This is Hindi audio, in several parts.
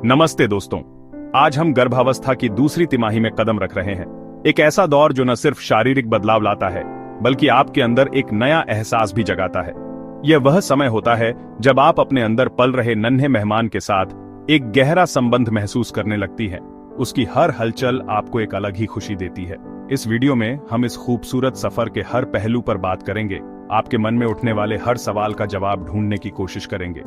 नमस्ते दोस्तों, आज हम गर्भावस्था की दूसरी तिमाही में कदम रख रहे हैं। एक ऐसा दौर जो न सिर्फ शारीरिक बदलाव लाता है बल्कि आपके अंदर एक नया एहसास भी जगाता है। यह वह समय होता है जब आप अपने अंदर पल रहे नन्हे मेहमान के साथ एक गहरा संबंध महसूस करने लगती हैं। उसकी हर हलचल आपको एक अलग ही खुशी देती है। इस वीडियो में हम इस खूबसूरत सफर के हर पहलू पर बात करेंगे। आपके मन में उठने वाले हर सवाल का जवाब ढूंढने की कोशिश करेंगे।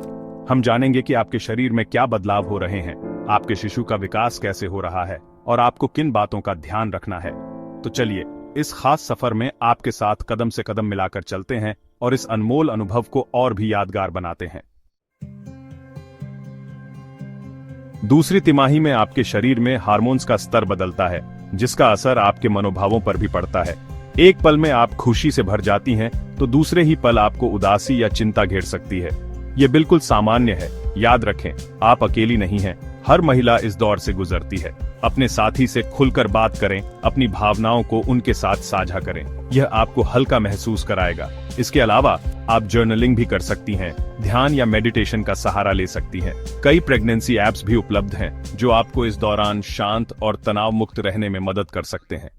हम जानेंगे कि आपके शरीर में क्या बदलाव हो रहे हैं, आपके शिशु का विकास कैसे हो रहा है और आपको किन बातों का ध्यान रखना है। तो चलिए इस खास सफर में आपके साथ कदम से कदम मिलाकर चलते हैं और इस अनमोल अनुभव को और भी यादगार बनाते हैं। दूसरी तिमाही में आपके शरीर में हार्मोन्स का स्तर बदलता है, जिसका असर आपके मनोभावों पर भी पड़ता है। एक पल में आप खुशी से भर जाती हैं तो दूसरे ही पल आपको उदासी या चिंता घेर सकती है। ये बिल्कुल सामान्य है। याद रखें, आप अकेली नहीं हैं। हर महिला इस दौर से गुजरती है। अपने साथी से खुलकर बात करें, अपनी भावनाओं को उनके साथ साझा करें। यह आपको हल्का महसूस कराएगा। इसके अलावा आप जर्नलिंग भी कर सकती हैं, ध्यान या मेडिटेशन का सहारा ले सकती हैं। कई प्रेगनेंसी ऐप्स भी उपलब्ध हैं जो आपको इस दौरान शांत और तनाव मुक्त रहने में मदद कर सकते हैं।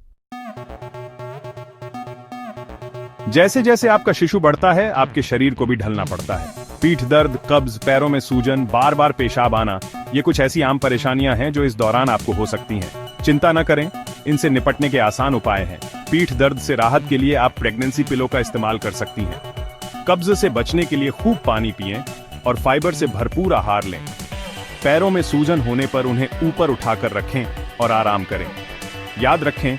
जैसे जैसे आपका शिशु बढ़ता है, आपके शरीर को भी ढलना पड़ता है। पीठ दर्द, कब्ज, पैरों में सूजन, बार बार पेशाब आना, ये कुछ ऐसी आम परेशानियां हैं जो इस दौरान आपको हो सकती हैं। चिंता न करें, इनसे निपटने के आसान उपाय हैं। पीठ दर्द से राहत के लिए आप प्रेगनेंसी पिलो का इस्तेमाल कर सकती हैं। कब्ज से बचने के लिए खूब पानी पिएं और फाइबर से भरपूर आहार लें। पैरों में सूजन होने पर उन्हें ऊपर उठाकर रखें और आराम करें। याद रखें,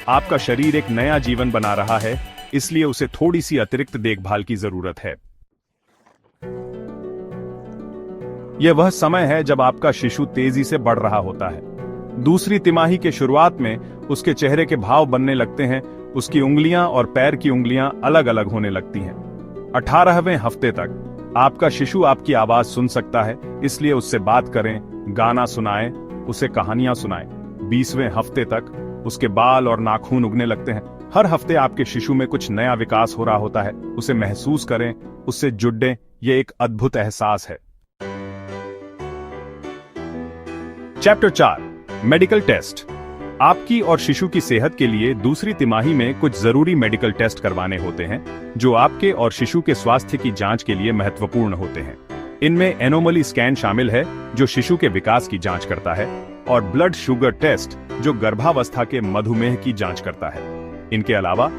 आपका शरीर एक नया जीवन बना रहा है, इसलिए उसे थोड़ी सी अतिरिक्त देखभाल की जरूरत है। यह वह समय है जब आपका शिशु तेजी से बढ़ रहा होता है। दूसरी तिमाही के शुरुआत में उसके चेहरे के भाव बनने लगते हैं। उसकी उंगलियां और पैर की उंगलियां अलग अलग होने लगती हैं। 18वें हफ्ते तक आपका शिशु आपकी आवाज सुन सकता है, इसलिए उससे बात करें, गाना सुनाएं, उसे कहानियां सुनाएं। 20वें हफ्ते तक उसके बाल और नाखून उगने लगते हैं। हर हफ्ते आपके शिशु में कुछ नया विकास हो रहा होता है। उसे महसूस करें, उससे जुड़ें। यह एक अद्भुत एहसास है। Chapter 4, medical test. आपकी और शिशु की सेहत के लिए दूसरी तिमाही में कुछ जरूरी मेडिकल टेस्ट करवाने होते हैं जो आपके और शिशु के स्वास्थ्य की जांच के लिए महत्वपूर्ण होते हैं। इनमें एनोमली स्कैन शामिल है जो शिशु के विकास की जांच करता है, और ब्लड शुगर टेस्ट जो गर्भावस्था के मधुमेह की जांच करता है। इनके अलावा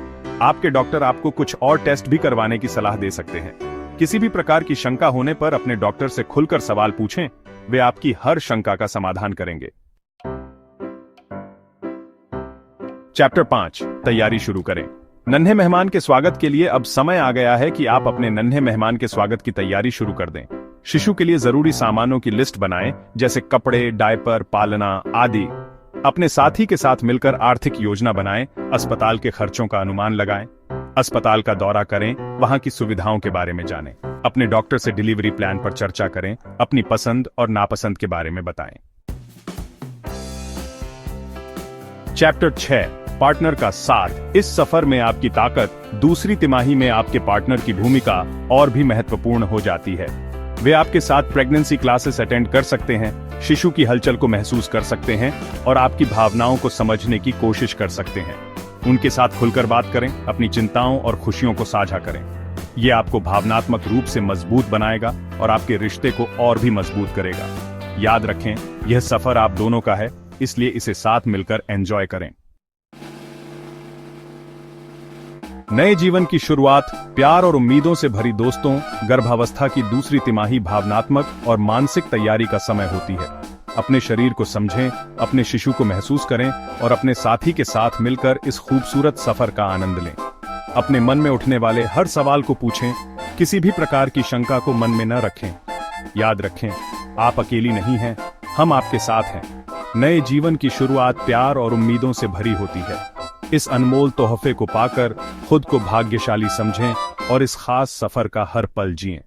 आपके डॉक्टर आपको कुछ और टेस्ट भी करवाने की सलाह दे सकते हैं। किसी भी प्रकार की शंका होने पर अपने डॉक्टर से खुलकर सवाल पूछें, वे आपकी हर शंका का समाधान करेंगे। चैप्टर 5, तैयारी शुरू करें। नन्हे मेहमान के स्वागत के लिए अब समय आ गया है कि आप अपने नन्हे मेहमान के स्वागत की तैयारी शुरू कर दें। शिशु के लिए जरूरी सामानों की लिस्ट बनाएं, जैसे कपड़े, डायपर, पालना आदि। अपने साथी के साथ मिलकर आर्थिक योजना बनाएं, अस्पताल के खर्चों का अनुमान लगाएं, अस्पताल का दौरा करें, वहां की सुविधाओं के बारे में जानें। अपने डॉक्टर से डिलीवरी प्लान पर चर्चा करें, अपनी पसंद और नापसंद के बारे में बताएं। चैप्टर 6, पार्टनर का साथ। इस सफर में आपकी ताकत, दूसरी तिमाही में आपके पार्टनर की भूमिका और भी महत्वपूर्ण हो जाती है। वे आपके साथ प्रेगनेंसी क्लासेस अटेंड कर सकते हैं, शिशु की हलचल को महसूस कर सकते हैं और आपकी भावनाओं को समझने की कोशिश कर सकते हैं। उनके साथ खुलकर बात करें, अपनी चिंताओं और खुशियों को साझा करें। यह आपको भावनात्मक रूप से मजबूत बनाएगा और आपके रिश्ते को और भी मजबूत करेगा। याद रखें, यह सफर आप दोनों का है, इसलिए इसे साथ मिलकर एंजॉय करें। नए जीवन की शुरुआत, प्यार और उम्मीदों से भरी दोस्तों, गर्भावस्था की दूसरी तिमाही भावनात्मक और मानसिक तैयारी का समय होती है। अपने शरीर को समझें, अपने शिशु को महसूस करें और अपने साथी के साथ मिलकर इस खूबसूरत सफर का आनंद लें। अपने मन में उठने वाले हर सवाल को पूछें, किसी भी प्रकार की शंका को मन में न रखें। याद रखें, आप अकेली नहीं हैं, हम आपके साथ हैं। नए जीवन की शुरुआत प्यार और उम्मीदों से भरी होती है। इस अनमोल तोहफे को पाकर खुद को भाग्यशाली समझें और इस खास सफर का हर पल जिएं।